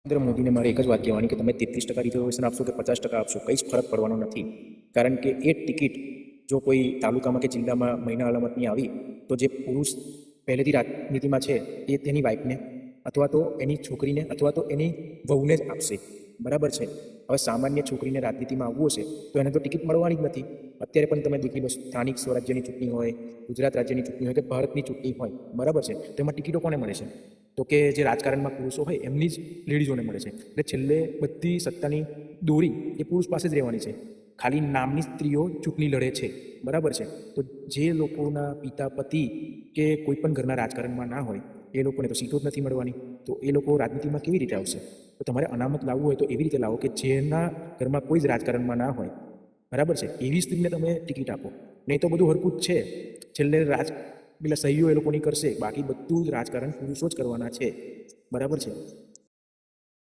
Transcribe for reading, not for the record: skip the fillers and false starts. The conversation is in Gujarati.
નરેન્દ્ર મોદીને મારે એક જ વાત કહેવાની કે તમે 33% રિઝર્વેશન આપશો કે 50% આપશો, કંઈ જ ફરક પડવાનો નથી. કારણ કે એ ટિકિટ જો કોઈ તાલુકામાં કે જિલ્લામાં મહિના અલામતની આવી તો જે પુરુષ પહેલેથી રાજનીતિમાં છે એ તેની વાઇફને અથવા તો એની છોકરીને અથવા તો એની વહુને જ આપશે. બરાબર છે. હવે સામાન્ય છોકરીને રાજનીતિમાં આવવું હશે તો એને તો ટિકિટ મળવાની જ નથી. અત્યારે પણ તમે દેખી લો, સ્થાનિક સ્વરાજ્યની ચૂંટણી હોય, ગુજરાત રાજ્યની ચૂંટણી હોય કે ભારતની ચૂંટણી હોય, બરાબર છે, તો એમાં ટિકિટો કોને મળે છે? તો કે જે રાજકારણમાં પુરુષો હોય એમની જ લેડીઝોને મળે છે. એટલે છેલ્લે બધી સત્તાની દોરી એ પુરુષ પાસે જ રહેવાની છે. ખાલી નામની સ્ત્રીઓ ચૂંટણી લડે છે. બરાબર છે. તો જે લોકોના પિતા પતિ કે કોઈ પણ ઘરના રાજકારણમાં ના હોય એ લોકોને તો સીટો જ નથી મળવાની. તો એ લોકો રાજનીતિમાં કેવી રીતે આવશે? તો તમારે અનામત લાવવું હોય તો એવી રીતે લાવો કે જેના ઘરમાં કોઈ જ રાજકારણમાં ના હોય. બરાબર છે. એવી સ્ત્રીને તમે ટિકિટ આપો. નહીં તો બધું હરકું જ છે. છેલ્લે પેલા સહીઓ એ લોકોની કરશે, બાકી બધું જ રાજકારણ પુરુષો જ કરવાના છે. બરાબર છે.